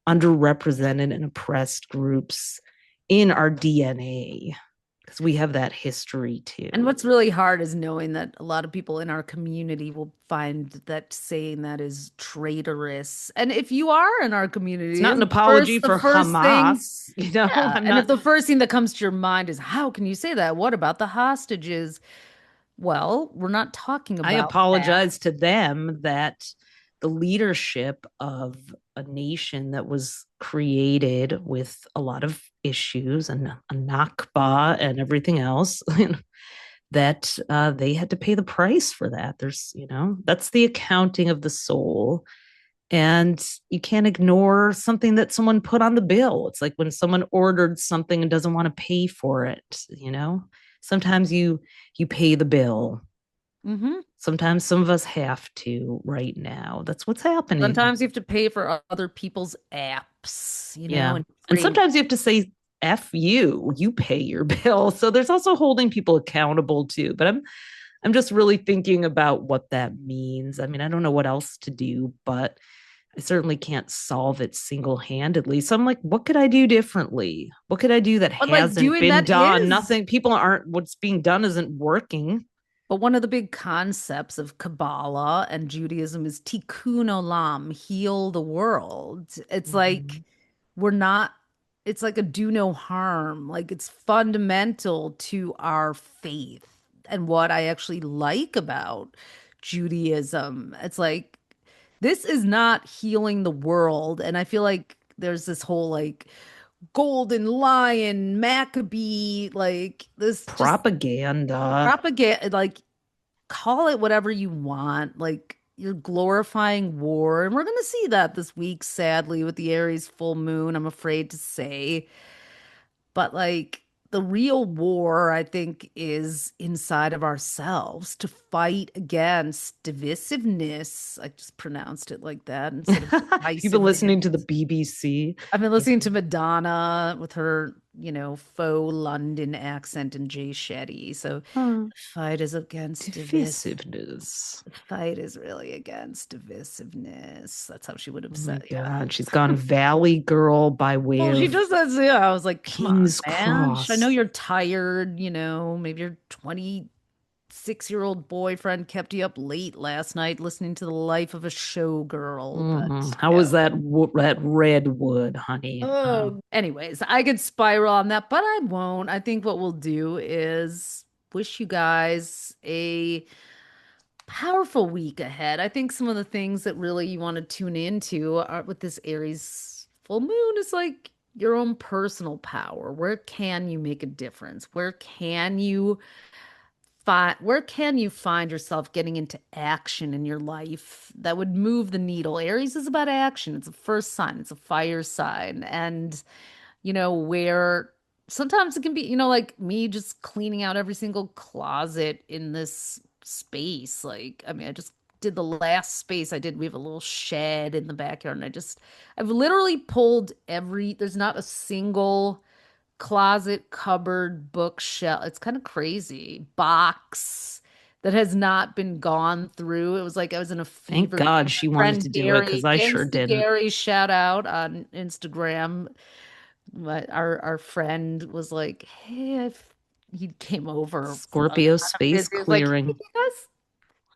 underrepresented and oppressed groups in our DNA. because we have that history And too. what's really hard is knowing that a lot of people in our community will find that saying that is traitorous. And if you are in our It's community, not an isn't apology the for first thing, Hamas, you know. yeah. I'm And if not. the first thing that comes to your mind is, how can you say that? What about the hostages? Well, we're not talking I about that. apologize to them that the leadership of a nation that was created with a lot of issues and a Nakba and everything else, that they had to pay the price for that. There's, that's the accounting of the soul. And you can't ignore something that someone put on the bill. It's like when someone ordered something and doesn't want to pay for it. Sometimes you pay the bill. Hmm. Sometimes some of us have to right now. That's what's happening. Sometimes you have to pay for other people's apps, Yeah. and And create. sometimes you have to say F you pay your bill. So there's also holding people accountable too. But I'm just really thinking about what that means. I mean, I don't know what else to do, but I certainly can't solve it single-handedly. So I'm like, what could I do differently? What could I do that But like hasn't doing been that done? is. Nothing. People aren't, what's being done isn't working. But one of the big concepts of Kabbalah and Judaism is tikkun olam, heal the world. It's like Mhm. we're not, it's like a do no harm. Like it's fundamental to our faith. And what I actually like about Judaism, it's like this is not healing the world. And I feel like there's this whole like golden lion, Maccabee, like this just Propaganda. propaganda, like call it whatever you want. Like you're glorifying war. And we're going to see that this week, sadly, with the Aries full moon, I'm afraid to say. But like the real war, I think, is inside of ourselves to fight against divisiveness. I just pronounced it like that instead of You've been listening to the divisiveness. BBC. I've been Yeah. listening to Madonna with her, faux London accent and Jay Shetty. So Huh. the fight is against Divisiveness. the fight is really against divisiveness. That's how she would Oh have my said, yeah. God. She's gone Valley Girl by way Well, she of just says, yeah. I was like, come on, King's man. I know Cross. you're tired, maybe your 26-year-old boyfriend kept you up late last night listening to the life of a showgirl, but How was that redwood, honey? oh, anyways, I could spiral on that, but I won't. I think what we'll do is wish you guys a powerful week ahead. I think some of the things that really you want to tune into are with this Aries full moon is like your own personal power. Where can you make a difference? Where can you find yourself getting into action in your life that would move the needle? Aries is about action. It's a first sign. It's a fire sign. And where sometimes it can be, like me just cleaning out every single closet in this space. Like, I mean, I just did the last space I did. We have a little shed in the backyard, and I've literally pulled there's not a single closet, cupboard, bookshelf. It's kind of crazy. Box that has not been gone through. It was like I was in a Thank fever dream. God My she wanted to friend do it because Gary, I sure Gangsta didn't. Gary, shout out on Instagram. Our friend was like, "Hey, he came over. I was Scorpio kind of busy. space He was like, "Hey, clearing. you guys,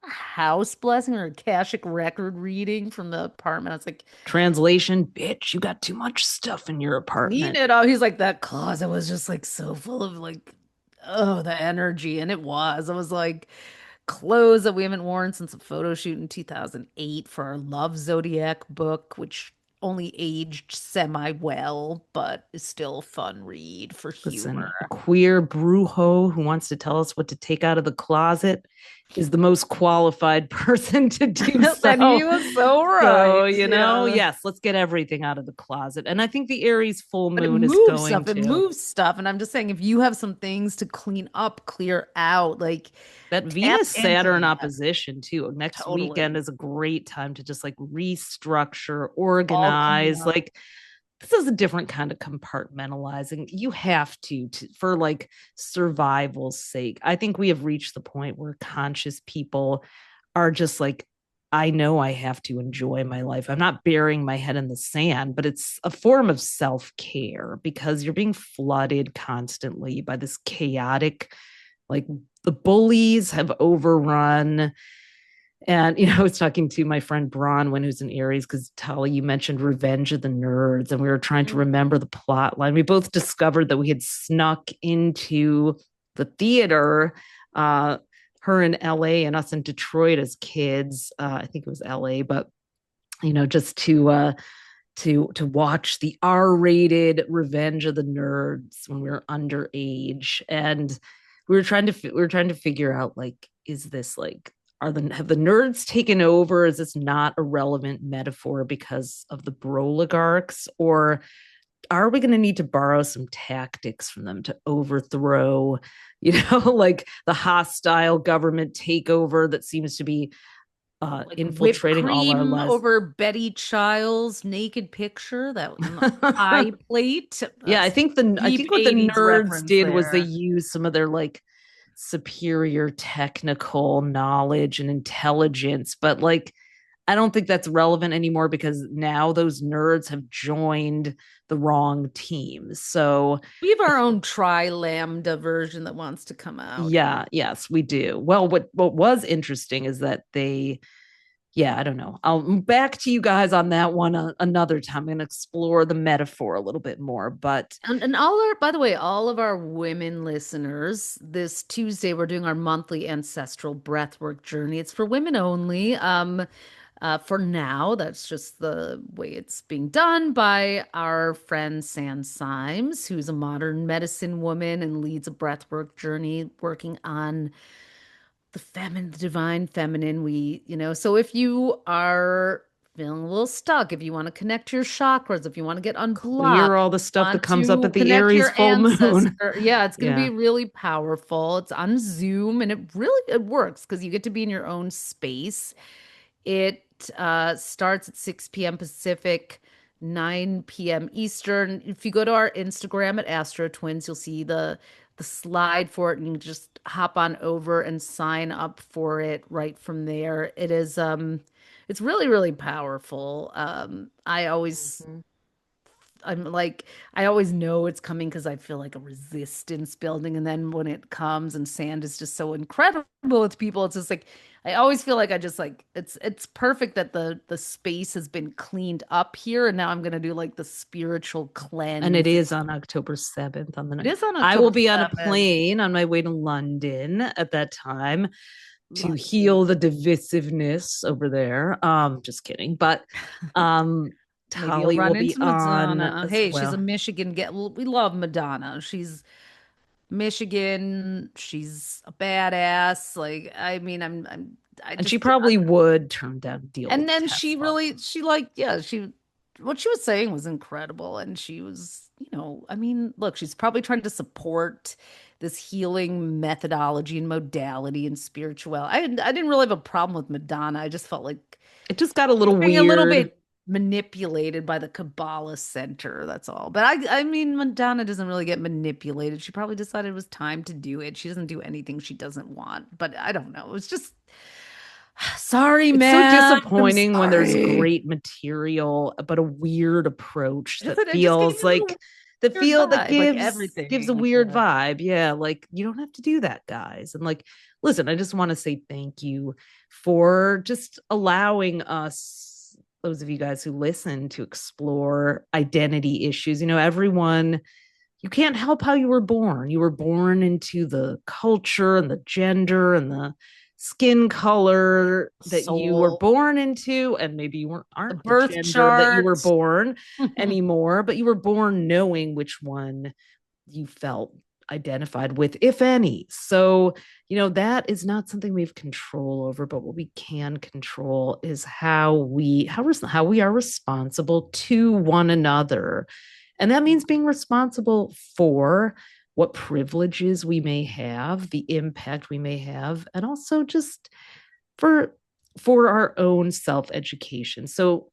a house blessing or a Akashic record reading from the apartment?" I was like, Translation, bitch, you got too much stuff in your clean apartment. it out. He's like, that closet was just like so full of like, oh, the energy. And it was. I was like, clothes that we haven't worn since a photo shoot in 2008 for our Love Zodiac book, which only aged semi well, but is still a fun read for humor. Listen, a queer brujo who wants to tell us what to take out of the closet is the most qualified person to do And he so. was so right. So, Yeah. yes, let's get everything out of the closet. And I think the Aries full But it moon is moves going stuff. It to. moves stuff. And I'm just saying, if you have some things to clean up, clear out, like That tap Venus into Saturn that. opposition, too. Next weekend Totally. is a great time to just like restructure, All coming organize. up. Like, this is a different kind of compartmentalizing. You have to for like survival's sake. I think we have reached the point where conscious people are just like I know I have to enjoy my life. I'm not burying my head in the sand, but it's a form of self care because you're being flooded constantly by this chaotic, like the bullies have overrun. And, I was talking to my friend Bronwyn, who's in Aries, because Tali, you mentioned Revenge of the Nerds, and we were trying to remember the plot line. We both discovered that we had snuck into the theater, her in LA and us in Detroit as kids. I think it was LA, but just to watch the R-rated Revenge of the Nerds when we were underage, and we were trying to figure out, like, is this like, have the nerds taken over? Is this not a relevant metaphor because of the broligarchs, or are we going to need to borrow some tactics from them to overthrow, like the hostile government takeover that seems to be Like whipped infiltrating all our cream lives? over Betty Child's naked picture that on the pie plate. Yeah, I Deep think what the 80s nerds reference did was they there. used some of their like superior technical knowledge and intelligence, but like I don't think that's relevant anymore because now those nerds have joined the wrong team. So We have our own tri lambda version that wants to come out. yeah, yes, we do. Well, what was interesting is that they, yeah, I don't know. I'll back to you guys on that one another time. I'm going to explore the metaphor a little bit more, but And all our, by the way, all of our women listeners, this Tuesday we're doing our monthly ancestral breathwork journey. It's for women only. For now, that's just the way it's being done by our friend San Symes, who's a modern medicine woman and leads a breathwork journey working on the feminine, the divine feminine. So if you are feeling a little stuck, if you want to connect to your chakras, if you want to get clear unblocked, all the stuff that want comes up to at the connect to Aries your full moon. ancestor, yeah, it's going to Yeah. be really powerful. It's on Zoom and it works because you get to be in your own space. It starts at 6 p.m. Pacific, 9 p.m. Eastern. If you go to our Instagram at AstroTwins, you'll see the slide for it, and you can just hop on over and sign up for it right from there. It's really, really powerful. Mhm. I'm like, I always know it's coming because I feel like a resistance building. And then when it comes and sand is just so incredible with people, it's just like, I always feel like I just like, it's perfect that the space has been cleaned up here. And now I'm going to do like the spiritual And it cleansing. is on October 7th on the It night. is on I will October be on a 7th. plane on my way to London at that time to Lucky. heal the divisiveness over there. Just kidding. But Maybe you'll Tali will run be into on Madonna. as Hey, she's a well. Michigan get. We love Madonna. She's Michigan. She's a badass. Like, I mean, I And she just, probably would turn down a deal and with then Tesla. she like, yeah, what she was saying was incredible. And she was, I mean, look, she's probably trying to support this healing methodology and modality and spiritual. I didn't really have a problem with Madonna. I just felt like It just got a little being a little weird. bit manipulated by the Kabbalah Center. That's all. But I mean, Madonna doesn't really get manipulated. She probably decided it was time to do it. She doesn't do anything she doesn't want. But I don't know. It was just sorry, It's so man. I'm disappointing when there's sorry. great material, but a weird approach that It just gave me feels a little like that weird vibe, like gives a everything. weird Yeah. vibe. Yeah, like you don't have to do that, guys. And like, listen, I just want to say thank you for just allowing us, those of you guys who listen, to explore identity issues. Everyone, you can't help how you were born. You were born into the culture and the gender and the skin color that you were Soul, born into, and maybe you the aren't the birth gender that you were chart. born anymore, but you were born knowing which one you felt identified with, if any. So, that is not something we have control over, but what we can control is how we are responsible to one another. And that means being responsible for what privileges we may have, the impact we may have, and also just for for our own self-education. So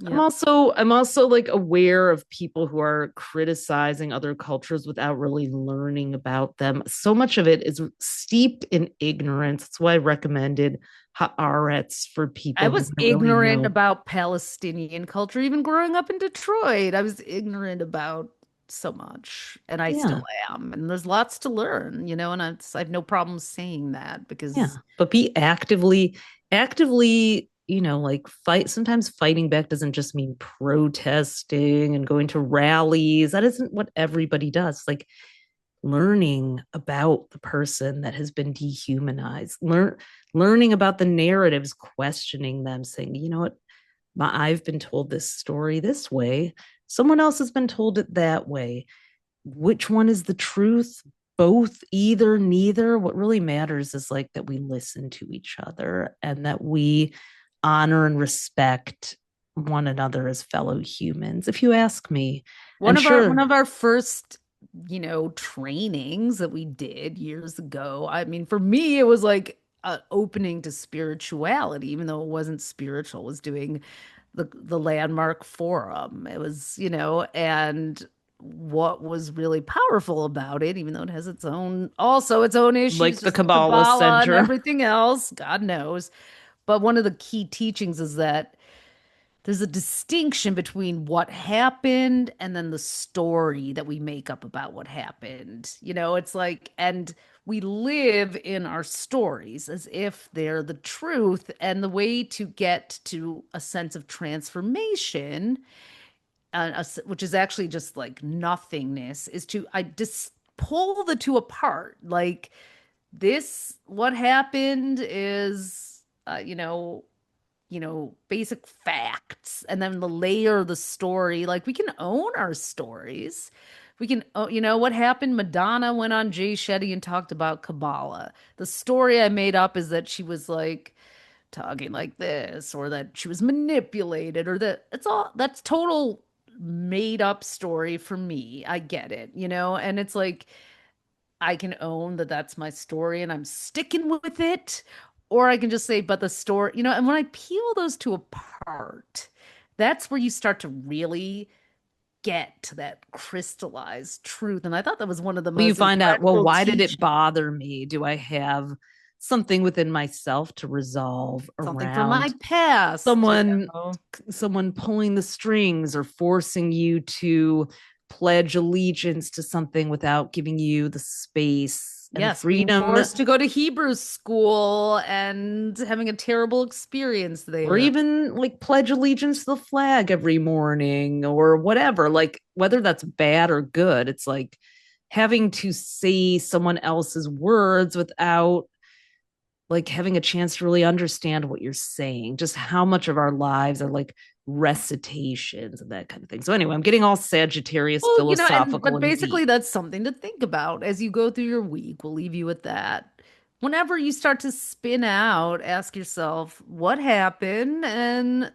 Yeah. I'm also like aware of people who are criticizing other cultures without really learning about them. So much of it is steeped in ignorance. That's why I recommended Haaretz for I people who was don't really ignorant know. about Palestinian culture, even growing up in Detroit. I was ignorant about so much, and I still Yeah. am. And there's lots to learn, and I have no problem saying that Yeah. because But be actively, like fight. Sometimes fighting back doesn't just mean protesting and going to rallies. That isn't what everybody does. Like learning about the person that has been dehumanized, learning about the narratives, questioning them, saying, you know what, I've been told this story this way. Someone else has been told it that way. Which one is the truth? Both, either, neither. What really matters is like that we listen to each other and that we honor and respect one another as fellow humans, if you ask me. one And of our sure, one of our first, trainings that we did years ago. I mean, for me, it was like an opening to spirituality, even though it wasn't spiritual, was doing the landmark forum. It was, and what was really powerful about it, even though it has its own issues, like the just like Kabbalah Kabbalah and Center, everything else, God knows. But one of the key teachings is that there's a distinction between what happened and then the story that we make up about what happened. It's like, and we live in our stories as if they're the truth. And the way to get to a sense of transformation, which is actually just like nothingness, is to I just pull the two apart. Like what happened is, basic facts, and then the layer of the story. Like we can own our stories. We can, what happened? Madonna went on Jay Shetty and talked about Kabbalah. The story I made up is that she was like talking like this, or that she was manipulated, or that that's total made up story for me. I get it, and it's like I can own that that's my story and I'm sticking with it. Or I can just say, but the story, and when I peel those two apart, that's where you start to really get to that crystallized truth. And I thought that was one of the well, you most find out, well, incredible why did it teachings. bother me? Do I have something within myself to resolve Something from my around past, someone someone pulling the strings or forcing you to pledge allegiance to something without giving you the space and Yes, being freedom, forced to go to Hebrew school and having a terrible experience or there. even like pledge allegiance to the flag every morning or whatever, like whether that's bad or good. It's like having to say someone else's words without like having a chance to really understand what you're saying, just how much of our lives are like recitations and that kind of thing. So anyway, I'm getting all Sagittarius Well, philosophical but and basically deep. that's something to think about as you go through your week. We'll leave you with that. Whenever you start to spin out, ask yourself, what happened and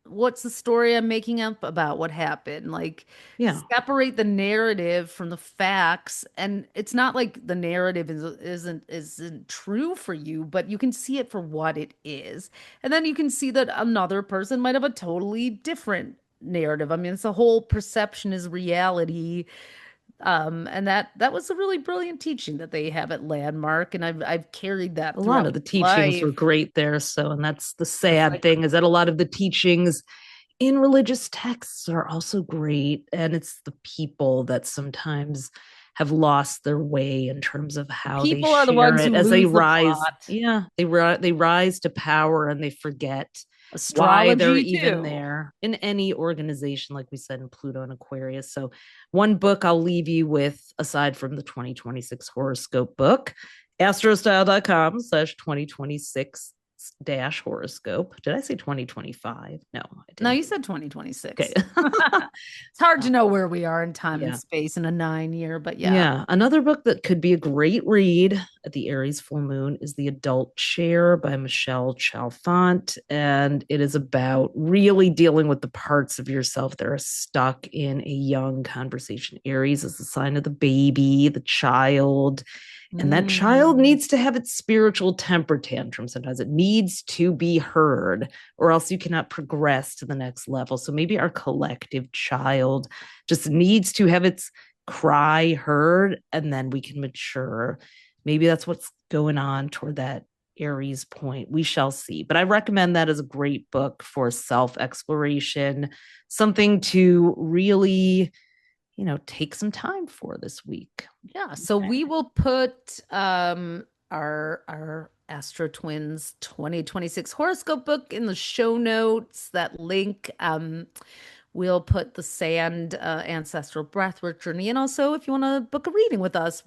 what's the story I'm making up about what happened? Like Yeah, separate the narrative from the facts. And it's not like the narrative isn't true for you, but you can see it for what it is. And then you can see that another person might have a totally different narrative. I mean, it's a whole perception is reality. And that was a really brilliant teaching that they have at Landmark, and I've carried a that lot throughout of the my teachings were life. great there. So, and that's the It's sad like thing, is that a lot of the teachings in religious texts are also great. And it's the people that sometimes have lost their way in terms of the how they people are the share ones it who as they lose the rise. plot. Yeah, they rise to power and they forget why they're Astrology even too. there in any organization, like we said, in Pluto and Aquarius. So, one book I'll leave you with, aside from the 2026 horoscope book, astrostyle.com/2026 dash horoscope. Did I say 2025? No, I No, didn't. you said Okay. 2026. It's hard to know where we are in time and Yeah. space in a 9 year, but yeah. Yeah. Another book that could be a great read at the Aries full moon is The Adult Chair by Michelle Chalfant. And it is about really dealing with the parts of yourself that are stuck in a young conversation. Aries is the sign of the baby, the child. And that child Mm. needs to have its spiritual temper tantrum. Sometimes it needs needs to be heard, or else you cannot progress to the next level. So maybe our collective child just needs to have its cry heard, and then we can mature. Maybe that's what's going on toward that Aries point. We shall see. But I recommend that as a great book for self-exploration, something to really, take some time for this week. Yeah. So we will put our Astro Twins 2026 horoscope book in the show notes. That link. We'll put the sand ancestral breathwork journey. And also, if you want to book a reading with us,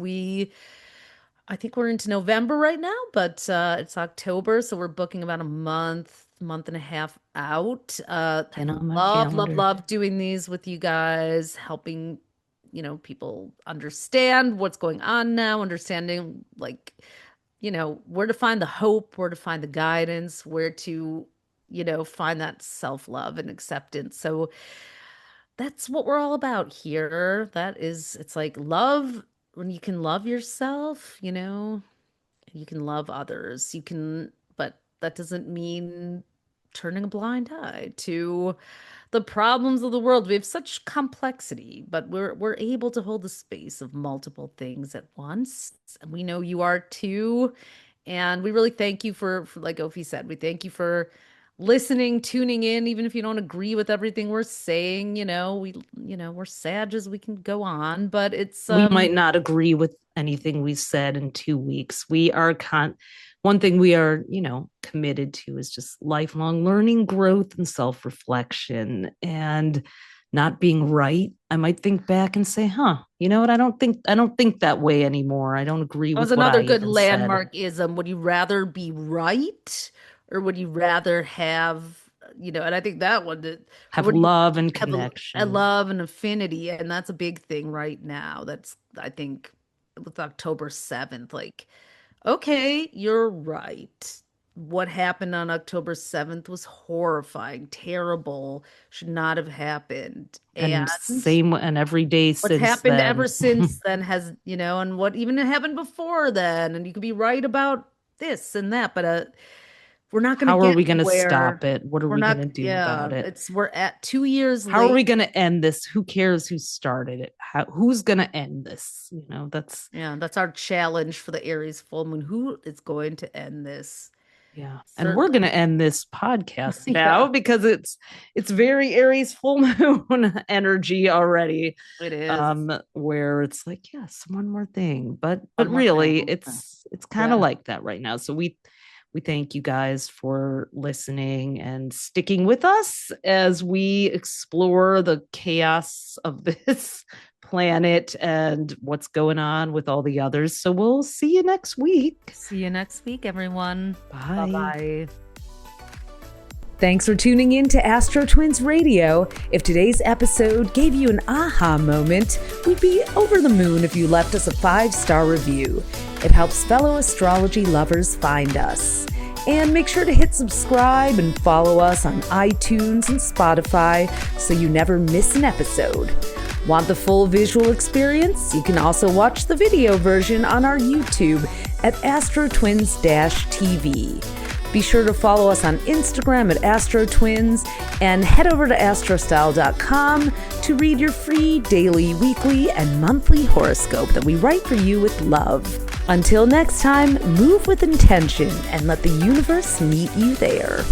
I think we're into November right now, but it's October, so we're booking about a month and a half out. And on my Love doing these with you guys, helping, people understand what's going on now, understanding where to find the hope, where to find the guidance, where to, find that self-love and acceptance. So that's what we're all about here. It's like love. When you can love yourself, you can love others. But that doesn't mean turning a blind eye to the problems of the world. We have such complexity, but we're able to hold the space of multiple things at once. And we know you are too. And we really thank you for like Ophi said, we thank you for listening, tuning in, even if you don't agree with everything we're saying. We're sad as we can go on, but we might not agree with anything we said in 2 weeks. We are one thing we are, committed to is just lifelong learning, growth, and self-reflection, and not being right. I might think back and say, you know what? I don't think that way anymore. I don't agree with what another I good even landmark said. ism. Would you rather be right, or would you rather have, and I think that one have love and connection, a love and affinity, and that's a big thing right now. That's, I think, with October 7th, like, okay, you're right. What happened on October 7th was horrifying, terrible, should not have happened. and same and every day What's since happened then. ever since then has, and what even happened before then, and you could be right about this and that, but we're not going to How get are we going to where stop it? What are we're we not. going to do Yeah, about it? we're at 2 years How are late. we going to end this? Who cares who started it? Who's going to end this? That's our challenge for the Aries full moon. Who is going to end this? Yeah. And we're Certainly. going to end this podcast now because it's very Aries full moon energy already. It is. Where it's like, yes, one more thing. But One more really thing. it's kind of like that right now. So we thank you guys for listening and sticking with us as we explore the chaos of this planet and what's going on with all the others. So we'll see you next week. See you next week, everyone. Bye. Bye-bye. Thanks for tuning in to AstroTwins Radio. If today's episode gave you an aha moment, we'd be over the moon if you left us a 5-star review. It helps fellow astrology lovers find us. And make sure to hit subscribe and follow us on iTunes and Spotify so you never miss an episode. Want the full visual experience? You can also watch the video version on our YouTube at AstroTwins-TV. Be sure to follow us on Instagram at AstroTwins and head over to astrostyle.com to read your free daily, weekly, and monthly horoscope that we write for you with love. Until next time, move with intention and let the universe meet you there.